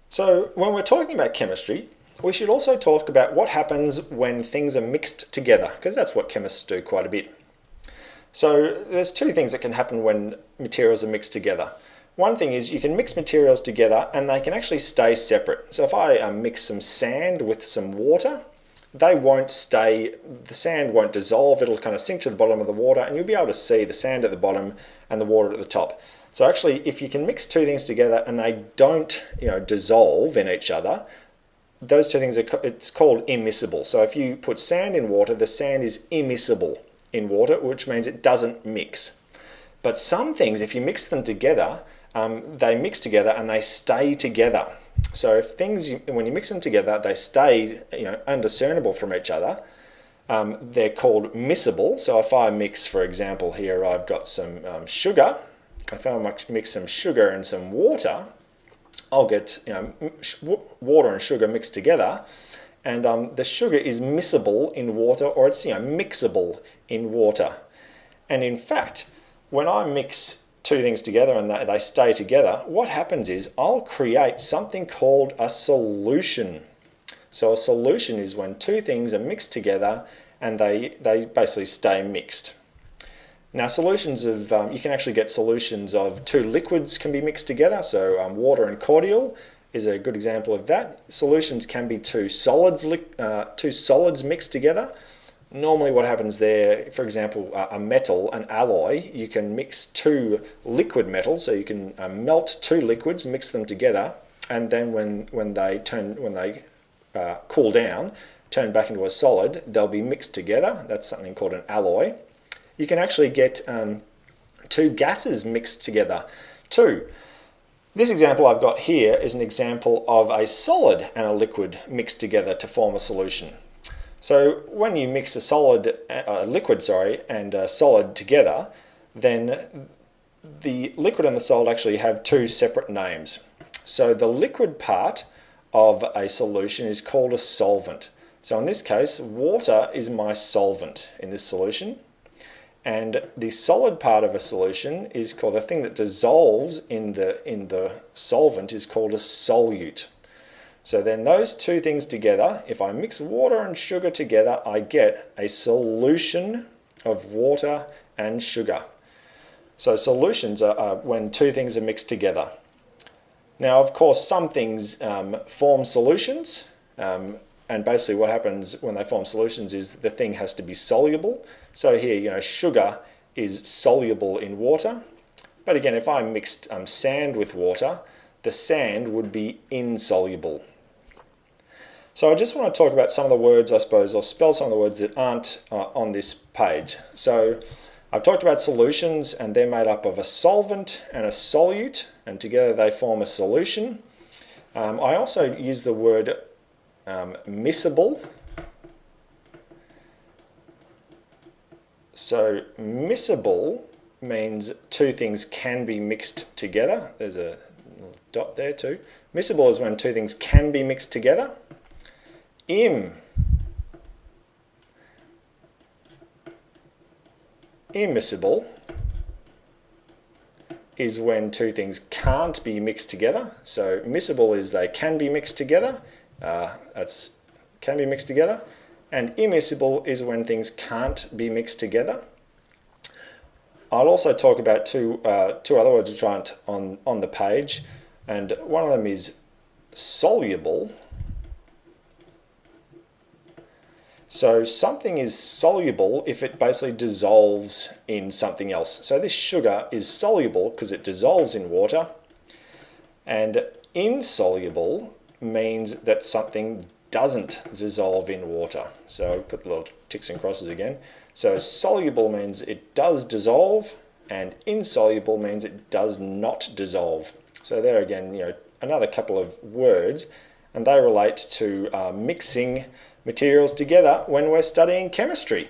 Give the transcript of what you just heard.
So when we're talking about chemistry, we should also talk about what happens when things are mixed together, because that's what chemists do quite a bit. So there's two things that can happen when materials are mixed together. One thing is you can mix materials together and they can actually stay separate. So if I mix some sand with some water, they won't stay, the sand won't dissolve, it'll kind of sink to the bottom of the water and you'll be able to see the sand at the bottom and the water at the top. So actually, if you can mix two things together and they don't, dissolve in each other, those two things it's called immiscible. So if you put sand in water, the sand is immiscible in water, which means it doesn't mix. But some things, if you mix them together, they mix together and they stay together. So if things, when you mix them together, they stay, undiscernible from each other. They're called miscible. So if I mix, for example, here I've got some sugar. If I mix some sugar and some water, I'll get water and sugar mixed together, and the sugar is miscible in water, or it's mixable in water. And in fact, when I mix two things together and they stay together, what happens is I'll create something called a solution. So a solution is when two things are mixed together and they basically stay mixed. Now solutions of, you can actually get solutions of two liquids can be mixed together. So water and cordial is a good example of that. Solutions can be two solids mixed together. Normally what happens there, for example, a metal, an alloy, you can mix two liquid metals. So you can melt two liquids, mix them together, and then when they cool down, turn back into a solid, they'll be mixed together. That's something called an alloy. You can actually get two gases mixed together too. This example I've got here is an example of a solid and a liquid mixed together to form a solution. So when you mix a liquid and a solid together, then the liquid and the solid actually have two separate names. So the liquid part of a solution is called a solvent. So in this case, water is my solvent in this solution. And the solid part of a solution is called, the thing that dissolves in the solvent is called a solute. So then those two things together, if I mix water and sugar together, I get a solution of water and sugar. So solutions are when two things are mixed together. Now, of course, some things form solutions. And basically what happens when they form solutions is the thing has to be soluble. So here, sugar is soluble in water. But again, if I mixed sand with water, the sand would be insoluble. So I just want to talk about some of the words, I suppose, or spell some of the words that aren't on this page. So I've talked about solutions, and they're made up of a solvent and a solute, and together they form a solution. I also use the word miscible. So miscible means two things can be mixed together. There's a little dot there too. Miscible is when two things can be mixed together. Immiscible is when two things can't be mixed together. So miscible is they can be mixed together. Can be mixed together, and immiscible is when things can't be mixed together. I'll also talk about two other words which aren't on the page, and one of them is soluble. So something is soluble if it basically dissolves in something else. So this sugar is soluble because it dissolves in water, and insoluble means that something doesn't dissolve in water. So put the little ticks and crosses again. So soluble means it does dissolve, and insoluble means it does not dissolve. So there again, another couple of words, and they relate to mixing materials together when we're studying chemistry.